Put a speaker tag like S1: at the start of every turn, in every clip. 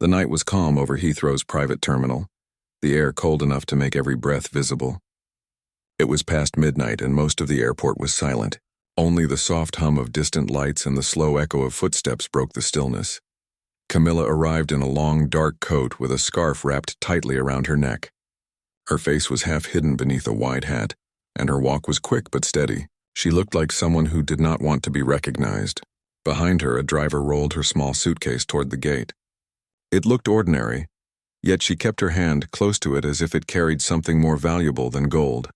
S1: The night was calm over Heathrow's private terminal, the air cold enough to make every breath visible. It was past midnight and most of the airport was silent. Only the soft hum of distant lights and the slow echo of footsteps broke the stillness. Camilla arrived in a long, dark coat with a scarf wrapped tightly around her neck. Her face was half hidden beneath a wide hat, and her walk was quick but steady. She looked like someone who did not want to be recognized. Behind her, a driver rolled her small suitcase toward the gate. It looked ordinary, yet she kept her hand close to it as if it carried something more valuable than gold.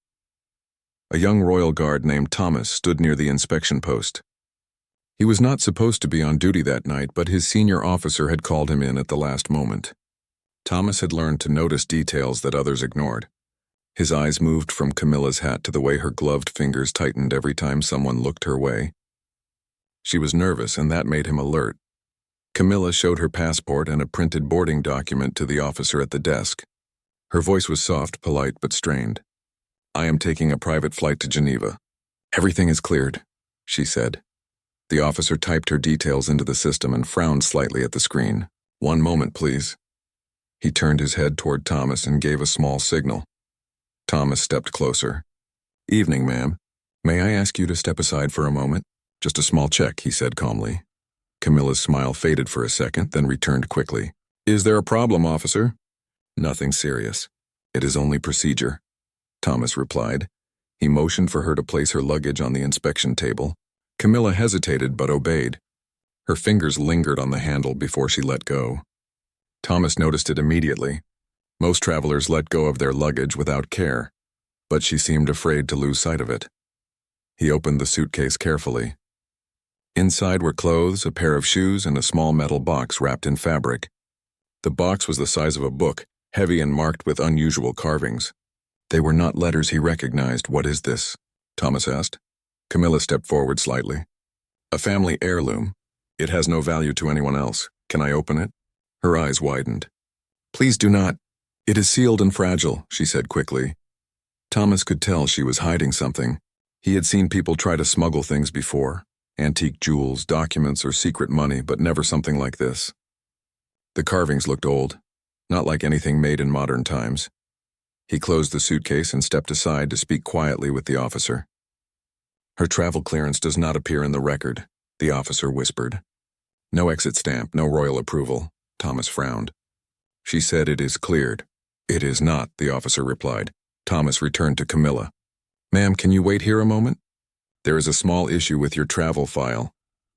S1: A young royal guard named Thomas stood near the inspection post. He was not supposed to be on duty that night, but his senior officer had called him in at the last moment. Thomas had learned to notice details that others ignored. His eyes moved from Camilla's hat to the way her gloved fingers tightened every time someone looked her way. She was nervous, and that made him alert. Camilla showed her passport and a printed boarding document to the officer at the desk. Her voice was soft, polite, but strained. "I am taking a private flight to Geneva. Everything is cleared," she said. The officer typed her details into the system and frowned slightly at the screen. "One moment, please." He turned his head toward Thomas and gave a small signal. Thomas stepped closer. "Evening, ma'am. May I ask you to step aside for a moment? Just a small check," he said calmly. Camilla's smile faded for a second, then returned quickly. "Is there a problem, officer?" "Nothing serious. It is only procedure," Thomas replied. He motioned for her to place her luggage on the inspection table. Camilla hesitated but obeyed. Her fingers lingered on the handle before she let go. Thomas noticed it immediately. Most travelers let go of their luggage without care, but she seemed afraid to lose sight of it. He opened the suitcase carefully. Inside were clothes, a pair of shoes, and a small metal box wrapped in fabric. The box was the size of a book, heavy and marked with unusual carvings. They were not letters he recognized. "What is this?" Thomas asked. Camilla stepped forward slightly. "A family heirloom. It has no value to anyone else. Can I open it?" Her eyes widened. "Please do not. It is sealed and fragile," she said quickly. Thomas could tell she was hiding something. He had seen people try to smuggle things before. Antique jewels, documents, or secret money, but never something like this. The carvings looked old, not like anything made in modern times. He closed the suitcase and stepped aside to speak quietly with the officer. "Her travel clearance does not appear in the record," the officer whispered. "No exit stamp, no royal approval," Thomas frowned. She said, "It is cleared." "It is not," the officer replied. Thomas returned to Camilla. "Ma'am, can you wait here a moment? There is a small issue with your travel file."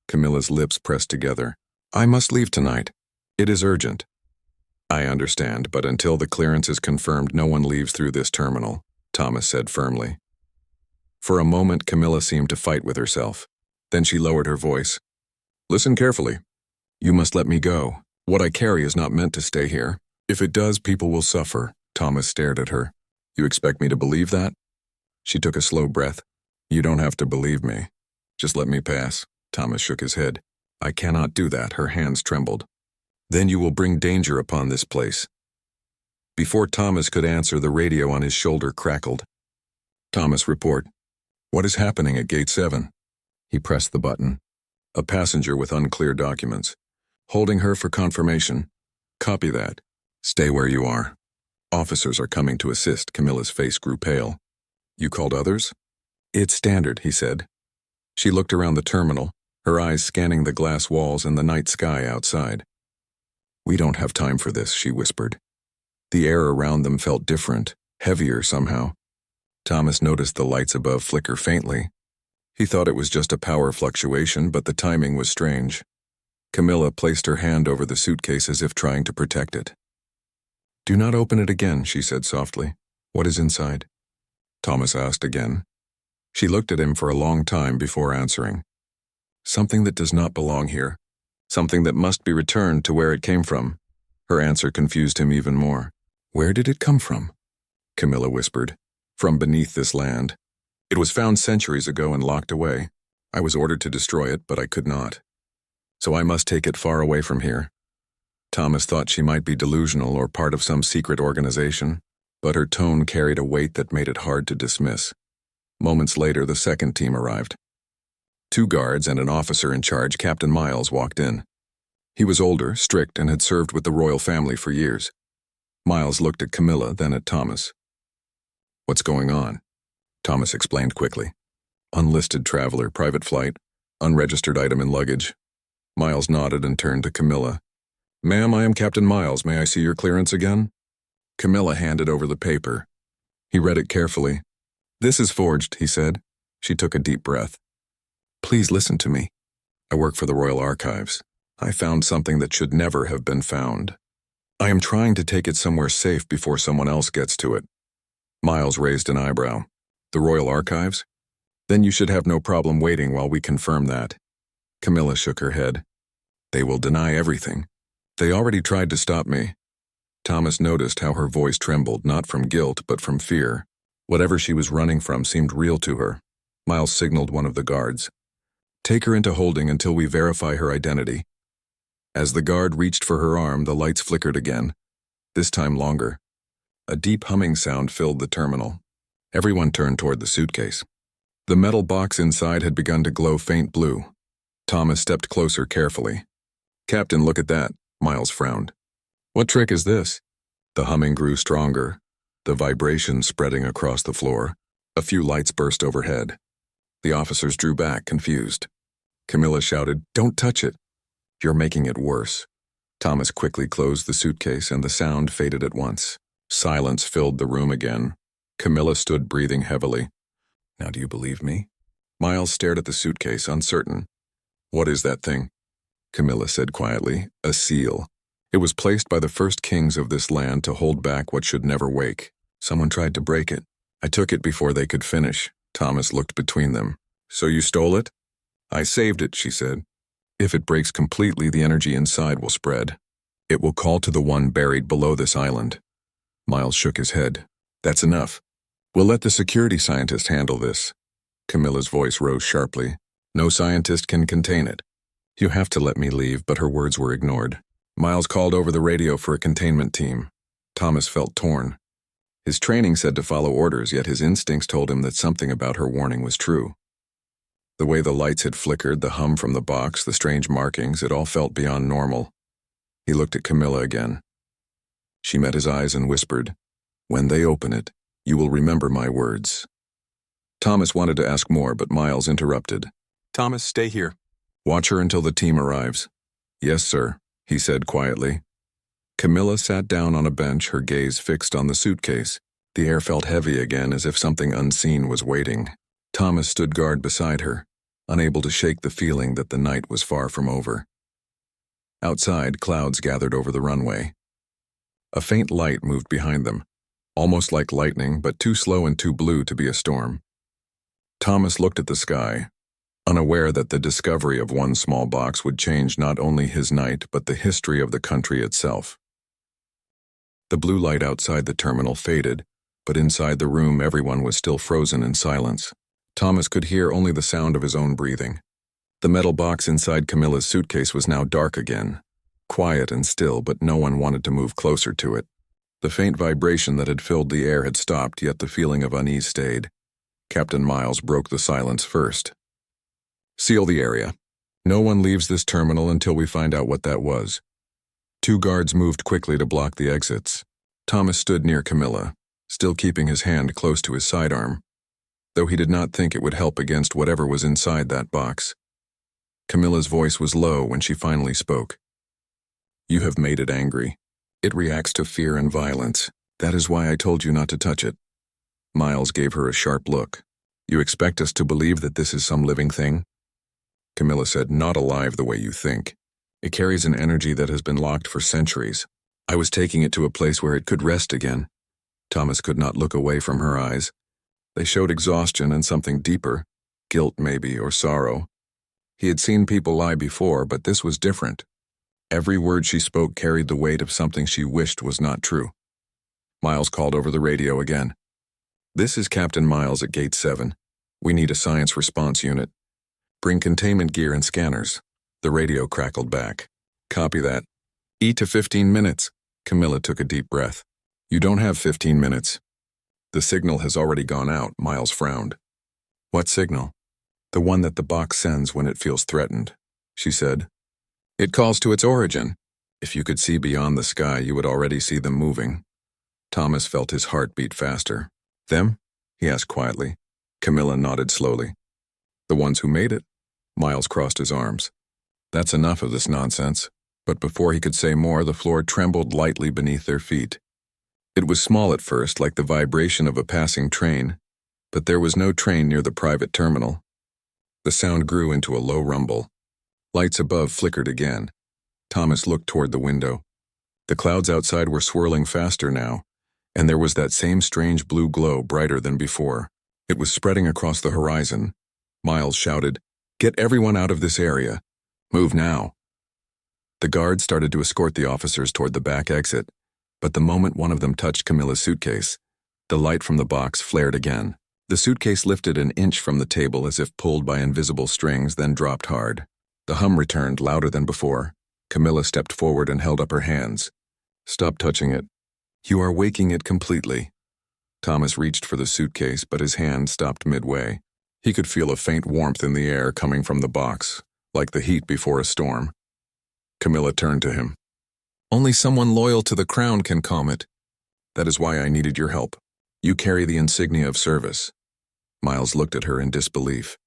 S1: Camilla's lips pressed together. "I must leave tonight. It is urgent." "I understand, but until the clearance is confirmed, no one leaves through this terminal," Thomas said firmly. For a moment, Camilla seemed to fight with herself. Then she lowered her voice. "Listen carefully. You must let me go. What I carry is not meant to stay here. If it does, people will suffer." Thomas stared at her. "You expect me to believe that?" She took a slow breath. "You don't have to believe me. Just let me pass." Thomas shook his head. "I cannot do that." Her hands trembled. "Then you will bring danger upon this place." Before Thomas could answer, the radio on his shoulder crackled. "Thomas, report. What is happening at Gate 7? He pressed the button. "A passenger with unclear documents. Holding her for confirmation. Copy that. Stay where you are. Officers are coming to assist." Camilla's face grew pale. "You called others?" "It's standard," he said. She looked around the terminal, her eyes scanning the glass walls and the night sky outside. "We don't have time for this," she whispered. The air around them felt different, heavier somehow. Thomas noticed the lights above flicker faintly. He thought it was just a power fluctuation, but the timing was strange. Camilla placed her hand over the suitcase as if trying to protect it. "Do not open it again," she said softly. "What is inside?" Thomas asked again. She looked at him for a long time before answering. "Something that does not belong here. Something that must be returned to where it came from." Her answer confused him even more. "Where did it come from?" Camilla whispered. "From beneath this land. It was found centuries ago and locked away. I was ordered to destroy it, but I could not. So I must take it far away from here." Thomas thought she might be delusional or part of some secret organization, but her tone carried a weight that made it hard to dismiss. Moments later, the second team arrived. 2 guards and an officer in charge, Captain Miles, walked in. He was older, strict, and had served with the royal family for years. Miles looked at Camilla, then at Thomas. "What's going on?" Thomas explained quickly. "Unlisted traveler, private flight, unregistered item in luggage." Miles nodded and turned to Camilla. "Ma'am, I am Captain Miles. May I see your clearance again?" Camilla handed over the paper. He read it carefully. "This is forged," he said. She took a deep breath. "Please listen to me. I work for the Royal Archives. I found something that should never have been found. I am trying to take it somewhere safe before someone else gets to it." Miles raised an eyebrow. "The Royal Archives? Then you should have no problem waiting while we confirm that." Camilla shook her head. "They will deny everything. They already tried to stop me." Thomas noticed how her voice trembled, not from guilt, but from fear. Whatever she was running from seemed real to her. Miles signaled one of the guards. "Take her into holding until we verify her identity." As the guard reached for her arm, the lights flickered again, this time longer. A deep humming sound filled the terminal. Everyone turned toward the suitcase. The metal box inside had begun to glow faint blue. Thomas stepped closer carefully. "Captain, look at that," Miles frowned. "What trick is this?" The humming grew stronger, the vibration spreading across the floor. A few lights burst overhead. The officers drew back, confused. Camilla shouted, "Don't touch it. You're making it worse." Thomas quickly closed the suitcase and the sound faded at once. Silence filled the room again. Camilla stood breathing heavily. "Now do you believe me?" Miles stared at the suitcase, uncertain. "What is that thing?" Camilla said quietly. "A seal. It was placed by the first kings of this land to hold back what should never wake. Someone tried to break it. I took it before they could finish." Thomas looked between them. "So you stole it?" "I saved it," she said. "If it breaks completely, the energy inside will spread. It will call to the one buried below this island." Miles shook his head. "That's enough. We'll let the security scientist handle this." Camilla's voice rose sharply. "No scientist can contain it. You have to let me leave," but her words were ignored. Miles called over the radio for a containment team. Thomas felt torn. His training said to follow orders, yet his instincts told him that something about her warning was true. The way the lights had flickered, the hum from the box, the strange markings, it all felt beyond normal. He looked at Camilla again. She met his eyes and whispered, "When they open it, you will remember my words." Thomas wanted to ask more, but Miles interrupted. "Thomas, stay here. Watch her until the team arrives." "Yes, sir," he said quietly. Camilla sat down on a bench, her gaze fixed on the suitcase. The air felt heavy again, as if something unseen was waiting. Thomas stood guard beside her, unable to shake the feeling that the night was far from over. Outside, clouds gathered over the runway. A faint light moved behind them, almost like lightning, but too slow and too blue to be a storm. Thomas looked at the sky, unaware that the discovery of one small box would change not only his night, but the history of the country itself. The blue light outside the terminal faded, but inside the room everyone was still frozen in silence. Thomas could hear only the sound of his own breathing. The metal box inside Camilla's suitcase was now dark again, quiet and still, but no one wanted to move closer to it. The faint vibration that had filled the air had stopped, yet the feeling of unease stayed. Captain Miles broke the silence first. "Seal the area. No one leaves this terminal until we find out what that was." 2 guards moved quickly to block the exits. Thomas stood near Camilla, still keeping his hand close to his sidearm, though he did not think it would help against whatever was inside that box. Camilla's voice was low when she finally spoke. "You have made it angry. It reacts to fear and violence. That is why I told you not to touch it." Miles gave her a sharp look. "You expect us to believe that this is some living thing?" Camilla said, "Not alive the way you think. It carries an energy that has been locked for centuries. I was taking it to a place where it could rest again." Thomas could not look away from her eyes. They showed exhaustion and something deeper, guilt maybe, or sorrow. He had seen people lie before, but this was different. Every word she spoke carried the weight of something she wished was not true. Miles called over the radio again. "This is Captain Miles at Gate 7. We need a science response unit. Bring containment gear and scanners." The radio crackled back. "Copy that. E to 15 minutes. Camilla took a deep breath. "You don't have 15 minutes. The signal has already gone out." Miles frowned. "What signal?" "The one that the box sends when it feels threatened," she said. It calls to its origin. If you could see beyond the sky, you would already see them moving. Thomas felt his heart beat faster. Them? He asked quietly. Camilla nodded slowly. The ones who made it? Miles crossed his arms. That's enough of this nonsense. But before he could say more, the floor trembled lightly beneath their feet. It was small at first, like the vibration of a passing train, but there was no train near the private terminal. The sound grew into a low rumble. Lights above flickered again. Thomas looked toward the window. The clouds outside were swirling faster now, and there was that same strange blue glow, brighter than before. It was spreading across the horizon. Miles shouted, "Get everyone out of this area. Move now." The guards started to escort the officers toward the back exit, but the moment one of them touched Camilla's suitcase, the light from the box flared again. The suitcase lifted an inch from the table as if pulled by invisible strings, then dropped hard. The hum returned, louder than before. Camilla stepped forward and held up her hands. "Stop touching it. You are waking it completely." Thomas reached for the suitcase, but his hand stopped midway. He could feel a faint warmth in the air coming from the box, like the heat before a storm. Camilla turned to him. "Only someone loyal to the crown can calm it. That is why I needed your help. You carry the insignia of service." Miles looked at her in disbelief.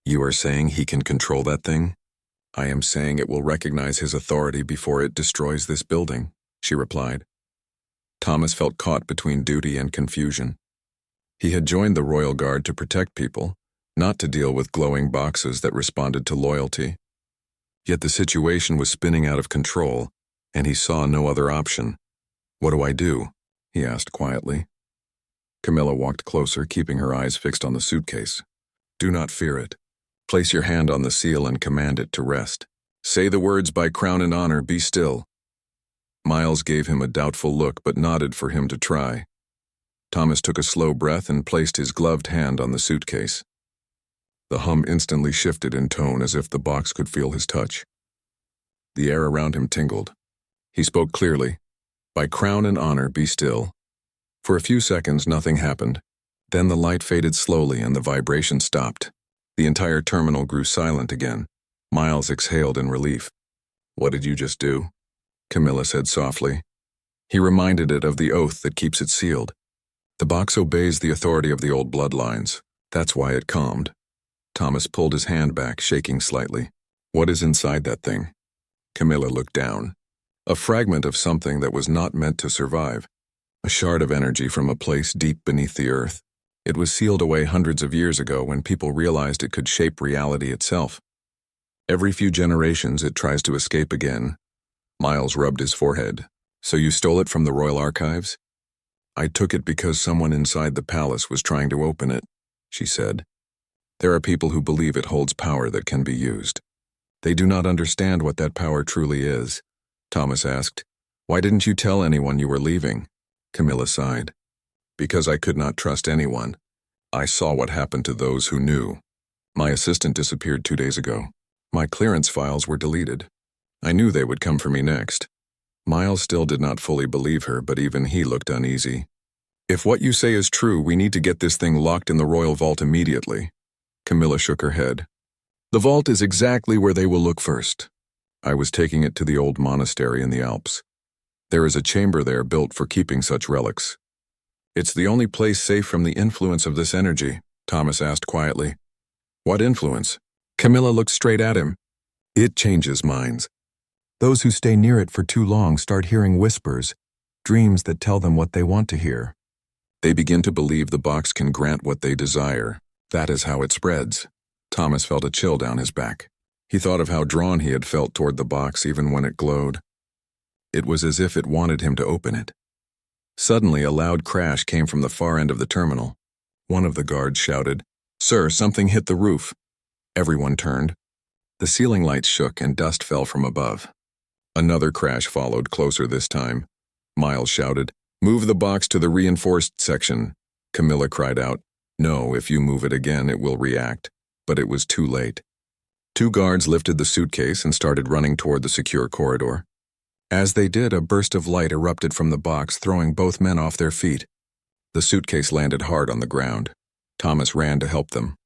S1: "You are saying he can control that thing?" "I am saying it will recognize his authority before it destroys this building," she replied. Thomas felt caught between duty and confusion. He had joined the Royal Guard to protect people, not to deal with glowing boxes that responded to loyalty. Yet the situation was spinning out of control, and he saw no other option. "What do I do?" he asked quietly. Camilla walked closer, keeping her eyes fixed on the suitcase. "Do not fear it. Place your hand on the seal and command it to rest. Say the words, 'By crown and honor, be still.'" Miles gave him a doubtful look but nodded for him to try. Thomas took a slow breath and placed his gloved hand on the suitcase. The hum instantly shifted in tone as if the box could feel his touch. The air around him tingled. He spoke clearly, "By crown and honor, be still." For a few seconds, nothing happened. Then the light faded slowly and the vibration stopped. The entire terminal grew silent again. Miles exhaled in relief. "What did you just do?" Camilla said softly. He reminded it of the oath that keeps it sealed. "The box obeys the authority of the old bloodlines. That's why it calmed." Thomas pulled his hand back, shaking slightly. "What is inside that thing?" Camilla looked down. A fragment of something that was not meant to survive. A shard of energy from a place deep beneath the earth. It was sealed away hundreds of years ago when people realized it could shape reality itself. Every few generations it tries to escape again. Miles rubbed his forehead. "So you stole it from the Royal Archives?" "I took it because someone inside the palace was trying to open it," she said. "There are people who believe it holds power that can be used. They do not understand what that power truly is." Thomas asked, "Why didn't you tell anyone you were leaving?" Camilla sighed. "Because I could not trust anyone. I saw what happened to those who knew. My assistant disappeared 2 days ago. My clearance files were deleted. I knew they would come for me next." Miles still did not fully believe her, but even he looked uneasy. "If what you say is true, we need to get this thing locked in the royal vault immediately." Camilla shook her head. "The vault is exactly where they will look first. I was taking it to the old monastery in the Alps. There is a chamber there built for keeping such relics. It's the only place safe from the influence of this energy," Thomas asked quietly. "What influence?" Camilla looked straight at him. "It changes minds. Those who stay near it for too long start hearing whispers, dreams that tell them what they want to hear. They begin to believe the box can grant what they desire. That is how it spreads." Thomas felt a chill down his back. He thought of how drawn he had felt toward the box even when it glowed. It was as if it wanted him to open it. Suddenly, a loud crash came from the far end of the terminal. One of the guards shouted, "Sir, something hit the roof." Everyone turned. The ceiling lights shook and dust fell from above. Another crash followed, closer this time. Miles shouted, "Move the box to the reinforced section." Camilla cried out, "No, if you move it again, it will react." But it was too late. 2 guards lifted the suitcase and started running toward the secure corridor. As they did, a burst of light erupted from the box, throwing both men off their feet. The suitcase landed hard on the ground. Thomas ran to help them.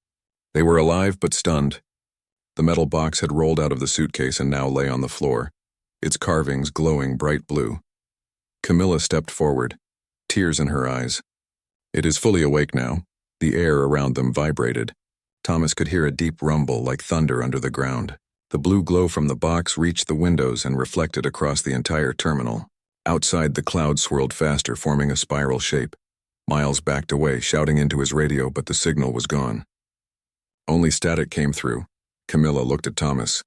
S1: They were alive but stunned. The metal box had rolled out of the suitcase and now lay on the floor, its carvings glowing bright blue. Camilla stepped forward, tears in her eyes. It is fully awake now. The air around them vibrated. Thomas could hear a deep rumble like thunder under the ground. The blue glow from the box reached the windows and reflected across the entire terminal. Outside, the clouds swirled faster, forming a spiral shape. Miles backed away, shouting into his radio, but the signal was gone. Only static came through. Camilla looked at Thomas.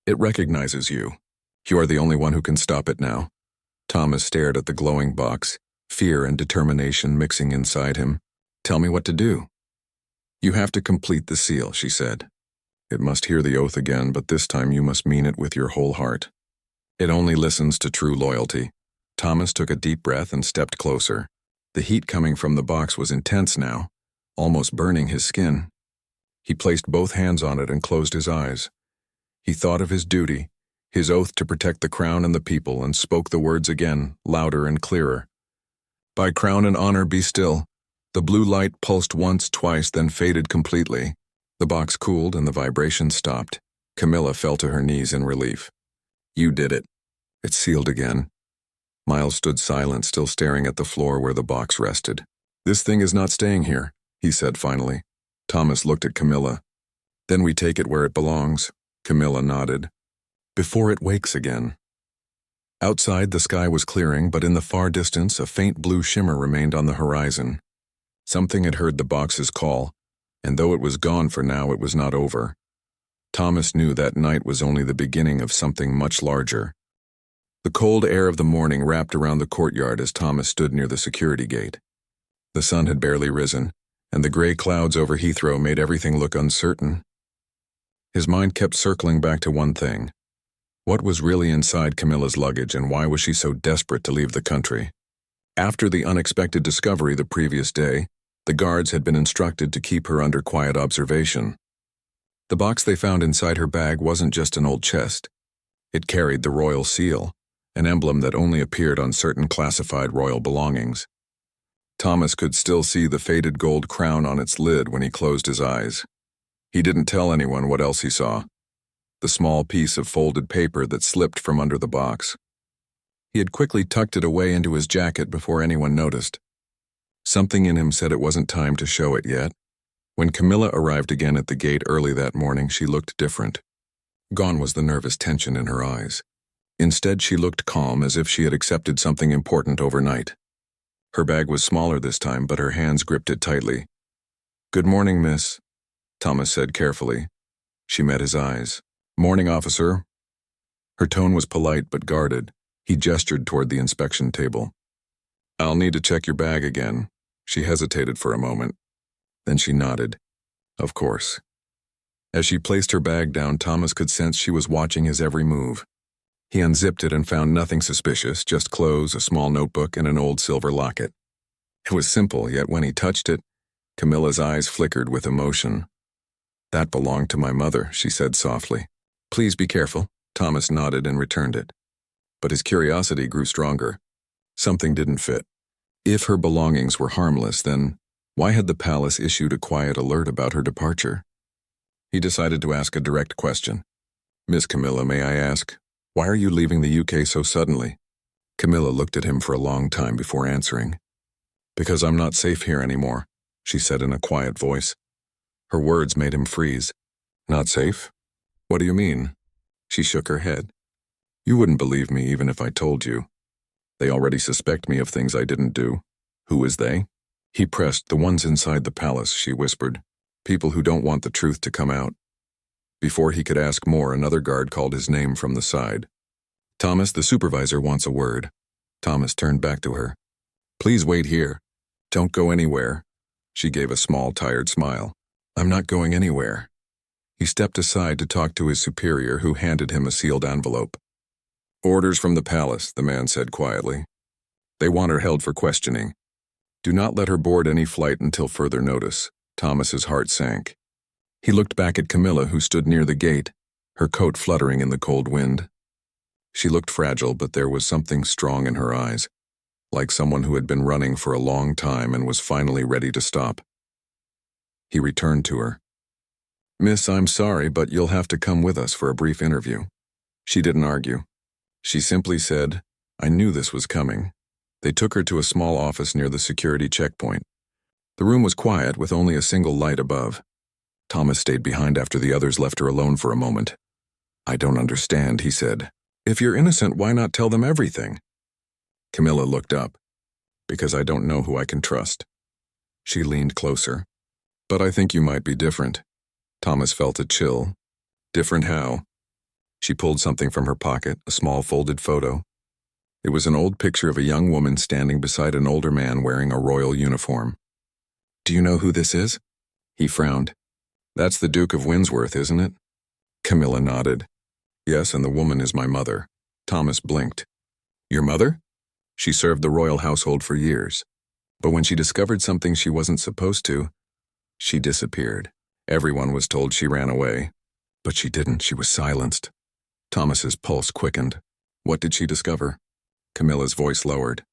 S1: It recognizes you. You are the only one who can stop it now. Thomas stared at the glowing box, fear and determination mixing inside him. Tell me what to do. You have to complete the seal, she said. It must hear the oath again, but this time you must mean it with your whole heart. It only listens to true loyalty. Thomas took a deep breath and stepped closer. The heat coming from the box was intense now, almost burning his skin. He placed both hands on it and closed his eyes. He thought of his duty, his oath to protect the crown and the people, and spoke the words again, louder and clearer. By crown and honor, be still. The blue light pulsed once, twice, then faded completely. The box cooled and the vibration stopped. Camilla fell to her knees in relief. You did it. It sealed again. Miles stood silent, still staring at the floor where the box rested. This thing is not staying here, he said finally. Thomas looked at Camilla. Then we take it where it belongs. Camilla nodded. Before it wakes again. Outside, the sky was clearing, but in the far distance, a faint blue shimmer remained on the horizon. Something had heard the box's call, and though it was gone for now, it was not over. Thomas knew that night was only the beginning of something much larger. The cold air of the morning wrapped around the courtyard as Thomas stood near the security gate. The sun had barely risen, and the gray clouds over Heathrow made everything look uncertain. His mind kept circling back to one thing. What was really inside Camilla's luggage, and why was she so desperate to leave the country? After the unexpected discovery the previous day, the guards had been instructed to keep her under quiet observation. The box they found inside her bag wasn't just an old chest. It carried the royal seal, an emblem that only appeared on certain classified royal belongings. Thomas could still see the faded gold crown on its lid when he closed his eyes. He didn't tell anyone what else he saw. The small piece of folded paper that slipped from under the box. He had quickly tucked it away into his jacket before anyone noticed. Something in him said it wasn't time to show it yet. When Camilla arrived again at the gate early that morning, she looked different. Gone was the nervous tension in her eyes. Instead, she looked calm, as if she had accepted something important overnight. Her bag was smaller this time, but her hands gripped it tightly. Good morning, miss, Thomas said carefully. She met his eyes. Morning, officer. Her tone was polite but guarded. He gestured toward the inspection table. I'll need to check your bag again. She hesitated for a moment. Then she nodded. Of course. As she placed her bag down, Thomas could sense she was watching his every move. He unzipped it and found nothing suspicious, just clothes, a small notebook, and an old silver locket. It was simple, yet when he touched it, Camilla's eyes flickered with emotion. That belonged to my mother, she said softly. Please be careful. Thomas nodded and returned it. But his curiosity grew stronger. Something didn't fit. If her belongings were harmless, then why had the palace issued a quiet alert about her departure? He decided to ask a direct question. Miss Camilla, may I ask, why are you leaving the UK so suddenly? Camilla looked at him for a long time before answering. Because I'm not safe here anymore, she said in a quiet voice. Her words made him freeze. Not safe? What do you mean? She shook her head. You wouldn't believe me even if I told you. They already suspect me of things I didn't do. Who is they? He pressed. The ones inside the palace, she whispered. People who don't want the truth to come out. Before he could ask more, another guard called his name from the side. Thomas, the supervisor wants a word. Thomas turned back to her. Please wait here. Don't go anywhere. She gave a small, tired smile. I'm not going anywhere. He stepped aside to talk to his superior, who handed him a sealed envelope. Orders from the palace, the man said quietly. They want her held for questioning. Do not let her board any flight until further notice. Thomas's heart sank. He looked back at Camilla, who stood near the gate, her coat fluttering in the cold wind. She looked fragile, but there was something strong in her eyes, like someone who had been running for a long time and was finally ready to stop. He returned to her. "Miss, I'm sorry, but you'll have to come with us for a brief interview." She didn't argue. She simply said, "I knew this was coming." They took her to a small office near the security checkpoint. The room was quiet, with only a single light above. Thomas stayed behind after the others left her alone for a moment. "I don't understand," he said. "If you're innocent, why not tell them everything?" Camilla looked up. "Because I don't know who I can trust." She leaned closer. "But I think you might be different." Thomas felt a chill. "Different how?" She pulled something from her pocket, a small folded photo. It was an old picture of a young woman standing beside an older man wearing a royal uniform. "Do you know who this is?" He frowned. "That's the Duke of Windsworth, isn't it?" Camilla nodded. "Yes, and the woman is my mother." Thomas blinked. "Your mother?" "She served the royal household for years. But when she discovered something she wasn't supposed to, she disappeared. Everyone was told she ran away. But she didn't, she was silenced." Thomas's pulse quickened. "What did she discover?" Camilla's voice lowered.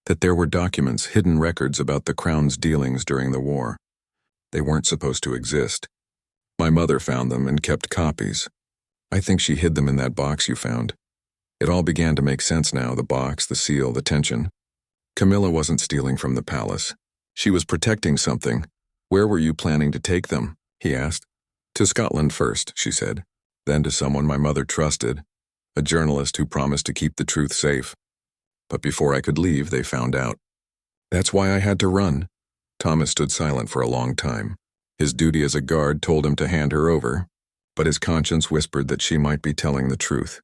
S1: "That there were documents, hidden records about the Crown's dealings during the war. They weren't supposed to exist. My mother found them and kept copies. I think she hid them in that box you found." It all began to make sense now, the box, the seal, the tension. Camilla wasn't stealing from the palace. She was protecting something. "Where were you planning to take them?" he asked. "To Scotland first," she said. "Then to someone my mother trusted, a journalist who promised to keep the truth safe. But before I could leave, they found out. That's why I had to run." Thomas stood silent for a long time. His duty as a guard told him to hand her over, but his conscience whispered that she might be telling the truth.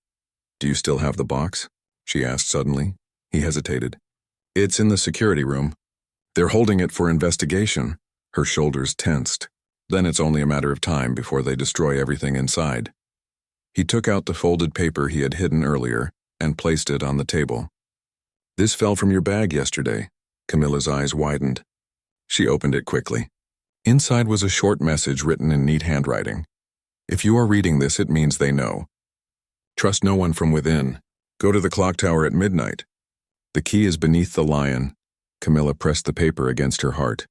S1: "Do you still have the box?" she asked suddenly. He hesitated. "It's in the security room. They're holding it for investigation." Her shoulders tensed. "Then it's only a matter of time before they destroy everything inside." He took out the folded paper he had hidden earlier and placed it on the table. "This fell from your bag yesterday." Camilla's eyes widened. She opened it quickly. Inside was a short message written in neat handwriting. "If you are reading this, it means they know. Trust no one from within. Go to the clock tower at midnight. The key is beneath the lion." Camilla pressed the paper against her heart.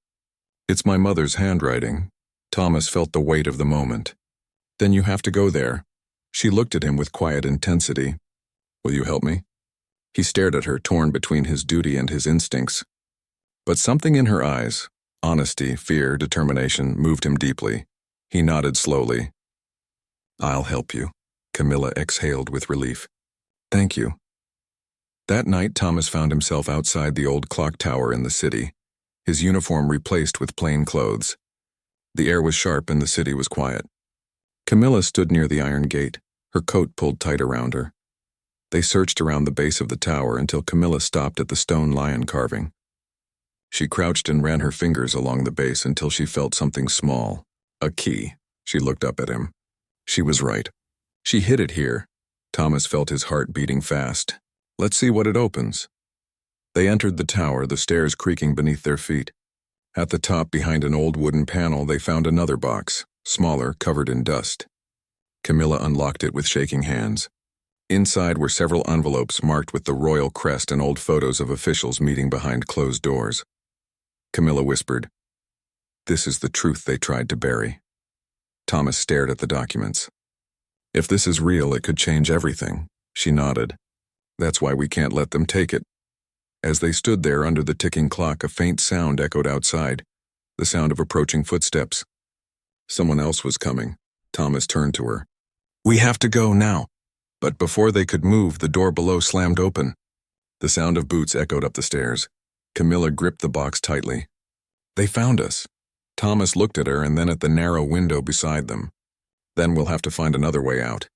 S1: "It's my mother's handwriting." Thomas felt the weight of the moment. "Then you have to go there." She looked at him with quiet intensity. "Will you help me?" He stared at her, torn between his duty and his instincts. But something in her eyes, honesty, fear, determination, moved him deeply. He nodded slowly. "I'll help you." Camilla exhaled with relief. "Thank you." That night, Thomas found himself outside the old clock tower in the city, his uniform replaced with plain clothes. The air was sharp and the city was quiet. Camilla stood near the iron gate, her coat pulled tight around her. They searched around the base of the tower until Camilla stopped at the stone lion carving. She crouched and ran her fingers along the base until she felt something small. A key. She looked up at him. She was right. She hid it here. Thomas felt his heart beating fast. "Let's see what it opens." They entered the tower, the stairs creaking beneath their feet. At the top, behind an old wooden panel, they found another box, smaller, covered in dust. Camilla unlocked it with shaking hands. Inside were several envelopes marked with the royal crest and old photos of officials meeting behind closed doors. Camilla whispered, "This is the truth they tried to bury." Thomas stared at the documents. "If this is real, it could change everything." She nodded. "That's why we can't let them take it." As they stood there under the ticking clock, a faint sound echoed outside, the sound of approaching footsteps. Someone else was coming. Thomas turned to her. "We have to go now." But before they could move, the door below slammed open. The sound of boots echoed up the stairs. Camilla gripped the box tightly. "They found us." Thomas looked at her and then at the narrow window beside them. "Then we'll have to find another way out."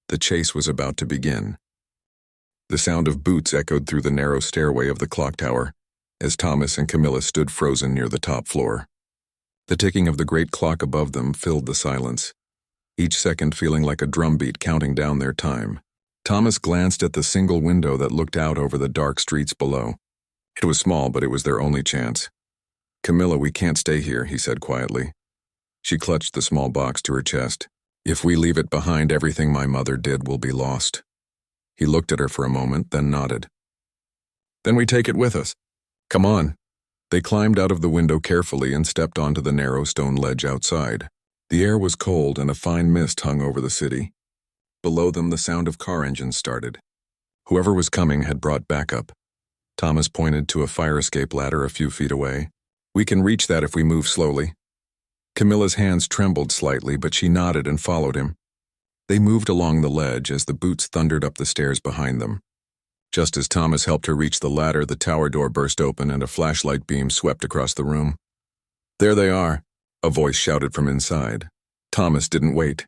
S1: The chase was about to begin. The sound of boots echoed through the narrow stairway of the clock tower as Thomas and Camilla stood frozen near the top floor. The ticking of the great clock above them filled the silence, each second feeling like a drumbeat counting down their time. Thomas glanced at the single window that looked out over the dark streets below. It was small, but it was their only chance. "Camilla, we can't stay here," he said quietly. She clutched the small box to her chest. "If we leave it behind, everything my mother did will be lost." He looked at her for a moment, then nodded. "Then we take it with us. Come on." They climbed out of the window carefully and stepped onto the narrow stone ledge outside. The air was cold and a fine mist hung over the city. Below them, the sound of car engines started. Whoever was coming had brought backup. Thomas pointed to a fire escape ladder a few feet away. "We can reach that if we move slowly." Camilla's hands trembled slightly, but she nodded and followed him. They moved along the ledge as the boots thundered up the stairs behind them. Just as Thomas helped her reach the ladder, the tower door burst open and a flashlight beam swept across the room. "There they are," a voice shouted from inside. Thomas didn't wait.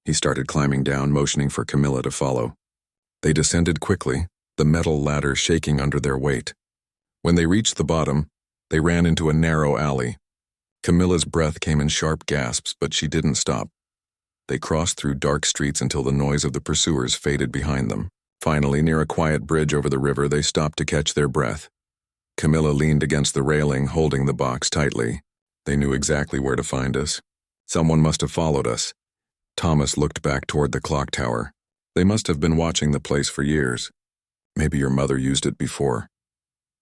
S1: He started climbing down, motioning for Camilla to follow. They descended quickly, the metal ladder shaking under their weight. When they reached the bottom, they ran into a narrow alley. Camilla's breath came in sharp gasps, but she didn't stop. They crossed through dark streets until the noise of the pursuers faded behind them. Finally, near a quiet bridge over the river, they stopped to catch their breath. Camilla leaned against the railing, holding the box tightly. They knew exactly where to find us. Someone must have followed us. Thomas looked back toward the clock tower. They must have been watching the place for years. Maybe your mother used it before.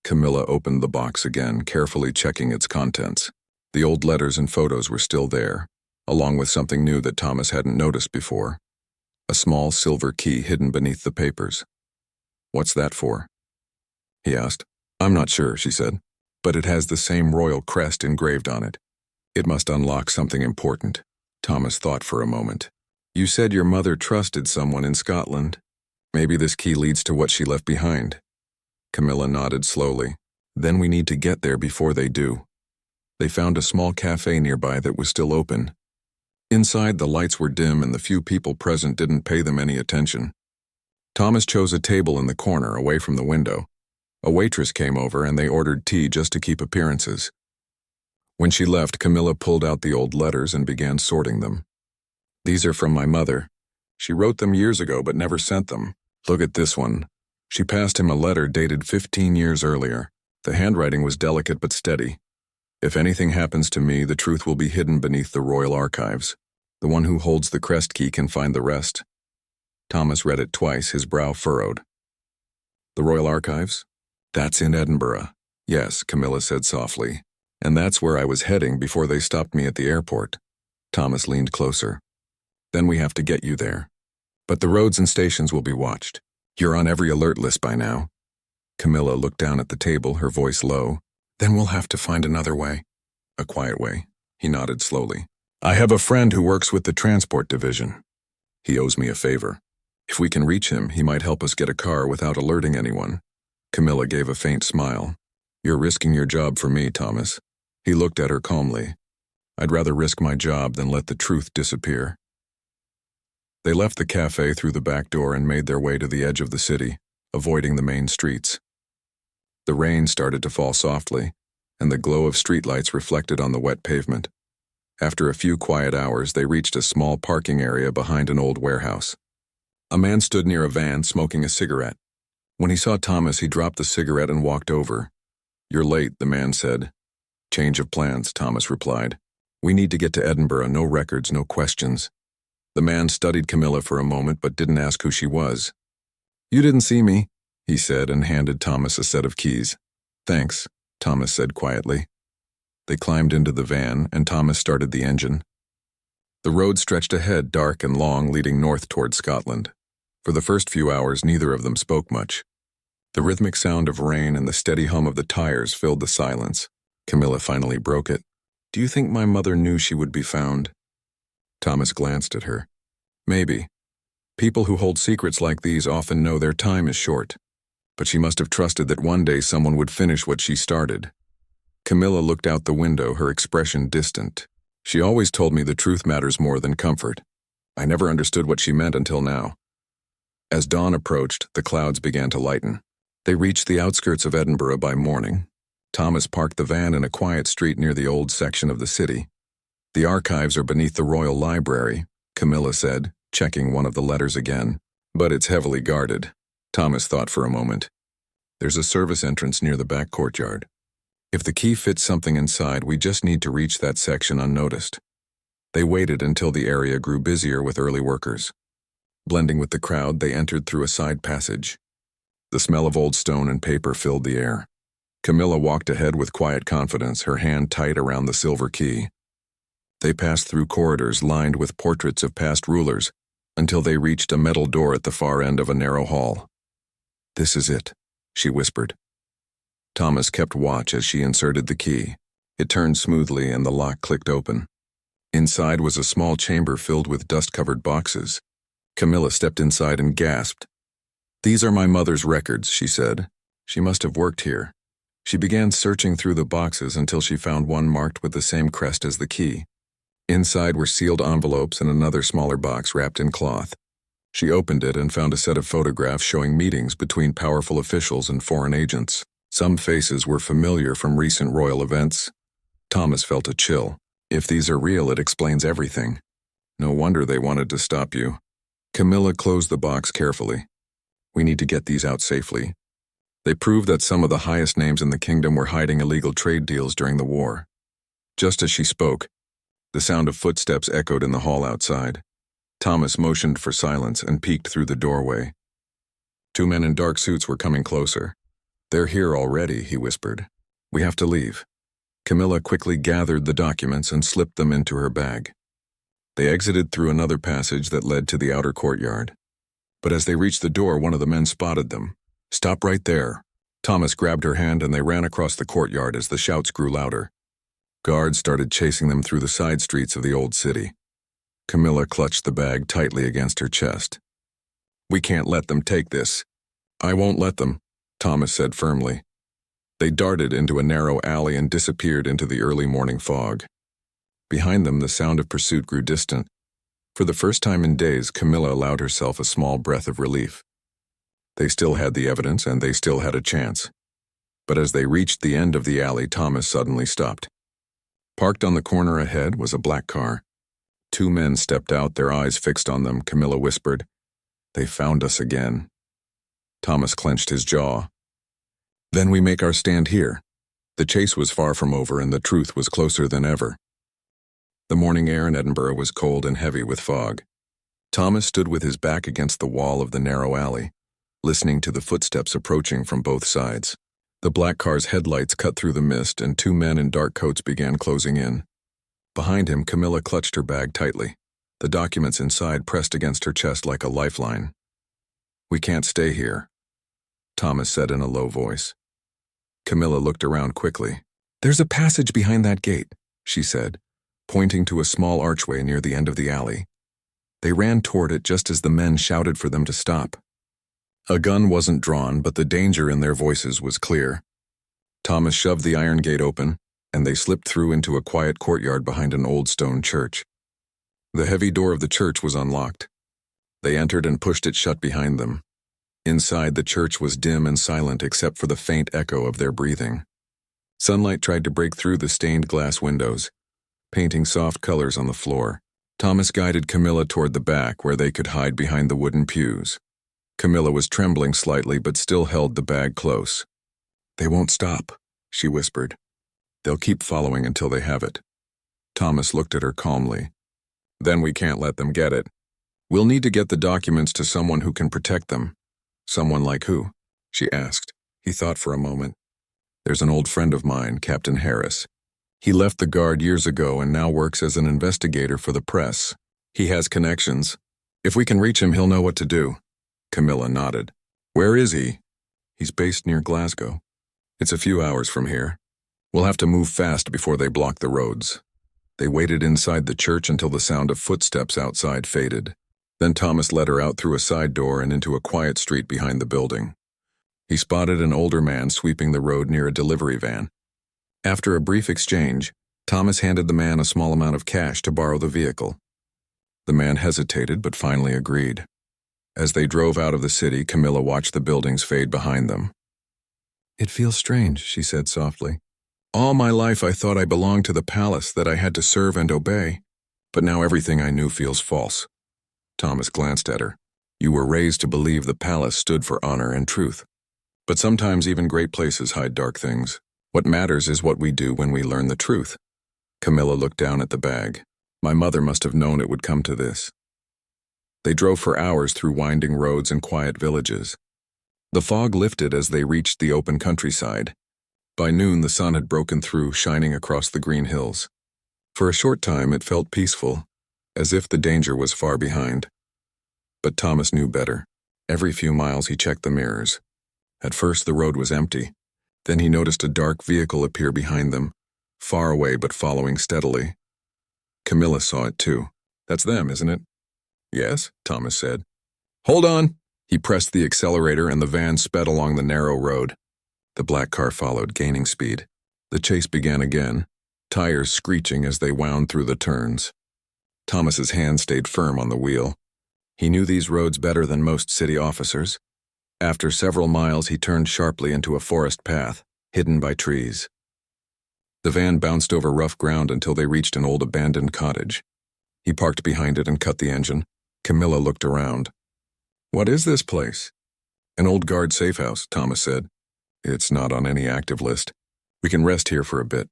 S1: Camilla opened the box again, carefully checking its contents. The old letters and photos were still there, along with something new that Thomas hadn't noticed before. A small silver key hidden beneath the papers. "What's that for?" he asked. "I'm not sure," she said, "but it has the same royal crest engraved on it. It must unlock something important." Thomas thought for a moment. "You said your mother trusted someone in Scotland. Maybe this key leads to what she left behind." Camilla nodded slowly. "Then we need to get there before they do." They found a small cafe nearby that was still open. Inside, the lights were dim and the few people present didn't pay them any attention. Thomas chose a table in the corner, away from the window. A waitress came over and they ordered tea just to keep appearances. When she left, Camilla pulled out the old letters and began sorting them. "These are from my mother. She wrote them years ago but never sent them. Look at this one." She passed him a letter dated 15 years earlier. The handwriting was delicate but steady. "If anything happens to me, the truth will be hidden beneath the royal archives. The one who holds the crest key can find the rest." Thomas read it twice, his brow furrowed. "The royal archives? That's in Edinburgh." "Yes," Camilla said softly. "And that's where I was heading before they stopped me at the airport." Thomas leaned closer. "Then we have to get you there. But the roads and stations will be watched. You're on every alert list by now." Camilla looked down at the table, her voice low. "Then we'll have to find another way." "A quiet way." He nodded slowly. "I have a friend who works with the transport division. He owes me a favor. If we can reach him, he might help us get a car without alerting anyone." Camilla gave a faint smile. "You're risking your job for me, Thomas." He looked at her calmly. "I'd rather risk my job than let the truth disappear." They left the cafe through the back door and made their way to the edge of the city, avoiding the main streets. The rain started to fall softly, and the glow of streetlights reflected on the wet pavement. After a few quiet hours, they reached a small parking area behind an old warehouse. A man stood near a van smoking a cigarette. When he saw Thomas, he dropped the cigarette and walked over. "You're late," the man said. "Change of plans," Thomas replied. "We need to get to Edinburgh, no records, no questions." The man studied Camilla for a moment but didn't ask who she was. "You didn't see me," he said and handed Thomas a set of keys. "Thanks," Thomas said quietly. They climbed into the van and Thomas started the engine. The road stretched ahead, dark and long, leading north toward Scotland. For the first few hours, neither of them spoke much. The rhythmic sound of rain and the steady hum of the tires filled the silence. Camilla finally broke it. "Do you think my mother knew she would be found?" Thomas glanced at her. "Maybe. People who hold secrets like these often know their time is short. But she must have trusted that one day someone would finish what she started." Camilla looked out the window, her expression distant. "She always told me the truth matters more than comfort. I never understood what she meant until now." As dawn approached, the clouds began to lighten. They reached the outskirts of Edinburgh by morning. Thomas parked the van in a quiet street near the old section of the city. "The archives are beneath the Royal Library," Camilla said, checking one of the letters again. "But it's heavily guarded." Thomas thought for a moment. "There's a service entrance near the back courtyard. If the key fits something inside, we just need to reach that section unnoticed." They waited until the area grew busier with early workers. Blending with the crowd, they entered through a side passage. The smell of old stone and paper filled the air. Camilla walked ahead with quiet confidence, her hand tight around the silver key. They passed through corridors lined with portraits of past rulers until they reached a metal door at the far end of a narrow hall. "This is it," she whispered. Thomas kept watch as she inserted the key. It turned smoothly and the lock clicked open. Inside was a small chamber filled with dust-covered boxes. Camilla stepped inside and gasped. "These are my mother's records," she said. "She must have worked here." She began searching through the boxes until she found one marked with the same crest as the key. Inside were sealed envelopes and another smaller box wrapped in cloth. She opened it and found a set of photographs showing meetings between powerful officials and foreign agents. Some faces were familiar from recent royal events. Thomas felt a chill. If these are real, it explains everything. No wonder they wanted to stop you. Camilla closed the box carefully. "We need to get these out safely." They proved that some of the highest names in the kingdom were hiding illegal trade deals during the war. Just as she spoke, the sound of footsteps echoed in the hall outside. Thomas motioned for silence and peeked through the doorway. Two men in dark suits were coming closer. "They're here already," he whispered. "We have to leave." Camilla quickly gathered the documents and slipped them into her bag. They exited through another passage that led to the outer courtyard. But as they reached the door, one of the men spotted them. "Stop right there." Thomas grabbed her hand and they ran across the courtyard as the shouts grew louder. Guards started chasing them through the side streets of the old city. Camilla clutched the bag tightly against her chest. "We can't let them take this." "I won't let them," Thomas said firmly. They darted into a narrow alley and disappeared into the early morning fog. Behind them, the sound of pursuit grew distant. For the first time in days, Camilla allowed herself a small breath of relief. They still had the evidence and they still had a chance. But as they reached the end of the alley, Thomas suddenly stopped. Parked on the corner ahead was a black car. Two men stepped out, their eyes fixed on them. Camilla whispered, "They found us again." Thomas clenched his jaw. "Then we make our stand here." The chase was far from over and the truth was closer than ever. The morning air in Edinburgh was cold and heavy with fog. Thomas stood with his back against the wall of the narrow alley, listening to the footsteps approaching from both sides. The black car's headlights cut through the mist and two men in dark coats began closing in. Behind him, Camilla clutched her bag tightly, the documents inside pressed against her chest like a lifeline. "We can't stay here," Thomas said in a low voice. Camilla looked around quickly. "There's a passage behind that gate," she said, pointing to a small archway near the end of the alley. They ran toward it just as the men shouted for them to stop. A gun wasn't drawn, but the danger in their voices was clear. Thomas shoved the iron gate open, and they slipped through into a quiet courtyard behind an old stone church. The heavy door of the church was unlocked. They entered and pushed it shut behind them. Inside, the church was dim and silent except for the faint echo of their breathing. Sunlight tried to break through the stained glass windows, painting soft colors on the floor. Thomas guided Camilla toward the back where they could hide behind the wooden pews. Camilla was trembling slightly but still held the bag close. "They won't stop," she whispered. "They'll keep following until they have it." Thomas looked at her calmly. "Then we can't let them get it. We'll need to get the documents to someone who can protect them." "Someone like who?" she asked. He thought for a moment. "There's an old friend of mine, Captain Harris. He left the Guard years ago and now works as an investigator for the press. He has connections. If we can reach him, he'll know what to do." Camilla nodded. "Where is he?" "He's based near Glasgow. It's a few hours from here. We'll have to move fast before they block the roads." They waited inside the church until the sound of footsteps outside faded. Then Thomas led her out through a side door and into a quiet street behind the building. He spotted an older man sweeping the road near a delivery van. After a brief exchange, Thomas handed the man a small amount of cash to borrow the vehicle. The man hesitated but finally agreed. As they drove out of the city, Camilla watched the buildings fade behind them. "It feels strange," she said softly. "All my life I thought I belonged to the palace, that I had to serve and obey. But now everything I knew feels false." Thomas glanced at her. "You were raised to believe the palace stood for honor and truth. But sometimes even great places hide dark things. What matters is what we do when we learn the truth." Camilla looked down at the bag. "My mother must have known it would come to this." They drove for hours through winding roads and quiet villages. The fog lifted as they reached the open countryside. By noon, the sun had broken through, shining across the green hills. For a short time it felt peaceful, as if the danger was far behind. But Thomas knew better. Every few miles he checked the mirrors. At first the road was empty. Then he noticed a dark vehicle appear behind them, far away but following steadily. Camilla saw it too. "That's them, isn't it?" "Yes," Thomas said. "Hold on!" He pressed the accelerator and the van sped along the narrow road. The black car followed, gaining speed. The chase began again, tires screeching as they wound through the turns. Thomas's hand stayed firm on the wheel. He knew these roads better than most city officers. After several miles, he turned sharply into a forest path, hidden by trees. The van bounced over rough ground until they reached an old abandoned cottage. He parked behind it and cut the engine. Camilla looked around. "What is this place?" "An old guard safe house," Thomas said. "It's not on any active list. We can rest here for a bit."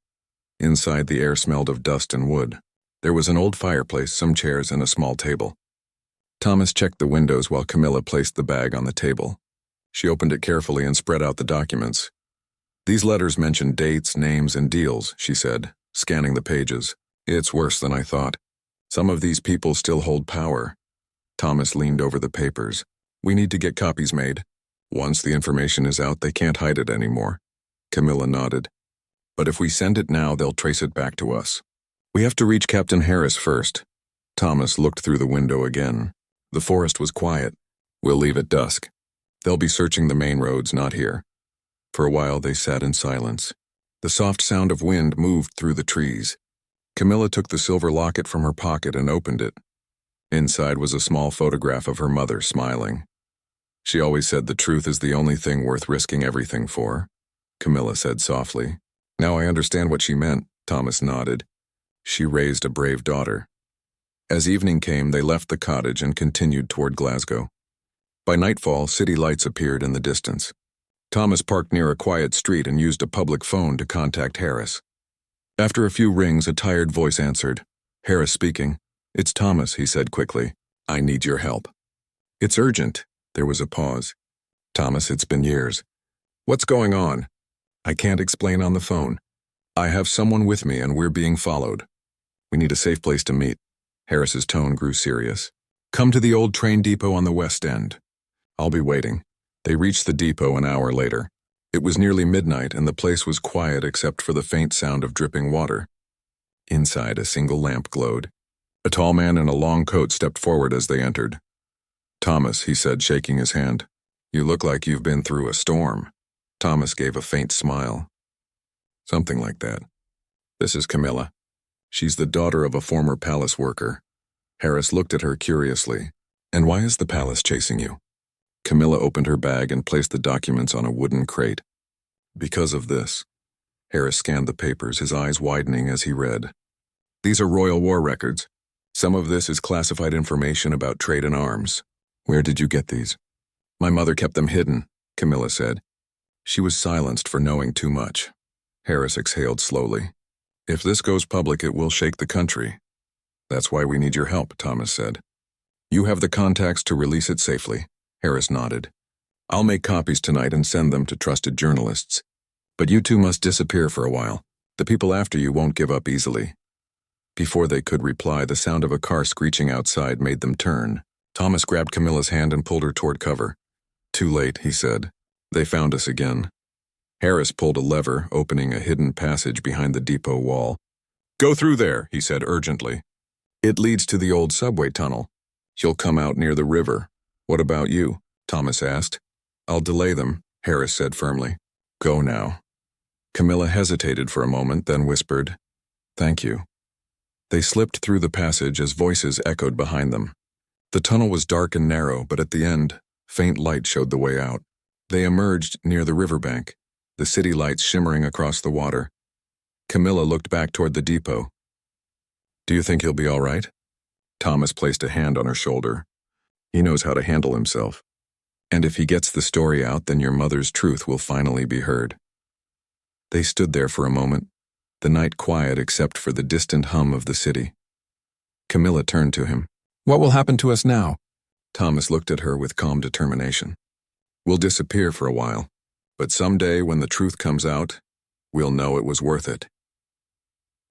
S1: Inside, the air smelled of dust and wood. There was an old fireplace, some chairs, and a small table. Thomas checked the windows while Camilla placed the bag on the table. She opened it carefully and spread out the documents. "These letters mention dates, names, and deals," she said, scanning the pages. "It's worse than I thought. Some of these people still hold power." Thomas leaned over the papers. "We need to get copies made. Once the information is out, they can't hide it anymore." Camilla nodded. "But if we send it now, they'll trace it back to us. We have to reach Captain Harris first." Thomas looked through the window again. The forest was quiet. "We'll leave at dusk. They'll be searching the main roads, not here." For a while they sat in silence. The soft sound of wind moved through the trees. Camilla took the silver locket from her pocket and opened it. Inside was a small photograph of her mother smiling. "She always said the truth is the only thing worth risking everything for," Camilla said softly. "Now I understand what she meant," Thomas nodded. "She raised a brave daughter." As evening came, they left the cottage and continued toward Glasgow. By nightfall, city lights appeared in the distance. Thomas parked near a quiet street and used a public phone to contact Harris. After a few rings, a tired voice answered. Harris speaking. "It's Thomas," he said quickly. "I need your help." "It's urgent." There was a pause. "Thomas, it's been years." "What's going on?" "I can't explain on the phone. I have someone with me and we're being followed. We need a safe place to meet." Harris's tone grew serious. "Come to the old train depot on the west end." "I'll be waiting." They reached the depot an hour later. It was nearly midnight and the place was quiet except for the faint sound of dripping water. Inside, a single lamp glowed. A tall man in a long coat stepped forward as they entered. "Thomas," he said, shaking his hand. "You look like you've been through a storm." Thomas gave a faint smile. "Something like that. This is Camilla. She's the daughter of a former palace worker." Harris looked at her curiously. "And why is the palace chasing you?" Camilla opened her bag and placed the documents on a wooden crate. "Because of this." Harris scanned the papers, his eyes widening as he read. "These are royal war records. Some of this is classified information about trade in arms." "Where did you get these?" "My mother kept them hidden," Camilla said. She was silenced for knowing too much. Harris exhaled slowly. "If this goes public, it will shake the country." "That's why we need your help," Thomas said. "You have the contacts to release it safely." Harris nodded. "I'll make copies tonight and send them to trusted journalists. But you two must disappear for a while. The people after you won't give up easily." Before they could reply, the sound of a car screeching outside made them turn. Thomas grabbed Camilla's hand and pulled her toward cover. "Too late," he said. "They found us again." Harris pulled a lever, opening a hidden passage behind the depot wall. "Go through there," he said urgently. "It leads to the old subway tunnel. You'll come out near the river." "What about you?" Thomas asked. "I'll delay them," Harris said firmly. "Go now." Camilla hesitated for a moment, then whispered, "Thank you." They slipped through the passage as voices echoed behind them. The tunnel was dark and narrow, but at the end, faint light showed the way out. They emerged near the riverbank, the city lights shimmering across the water. Camilla looked back toward the depot. "Do you think he'll be all right?" Thomas placed a hand on her shoulder. "He knows how to handle himself. And if he gets the story out, then your mother's truth will finally be heard." They stood there for a moment, the night quiet except for the distant hum of the city. Camilla turned to him. "What will happen to us now?" Thomas looked at her with calm determination. "We'll disappear for a while, but someday when the truth comes out, we'll know it was worth it."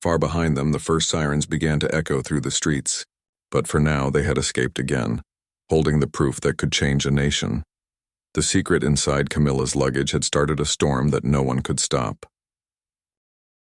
S1: Far behind them, the first sirens began to echo through the streets. But for now, they had escaped again, holding the proof that could change a nation. The secret inside Camilla's luggage had started a storm that no one could stop.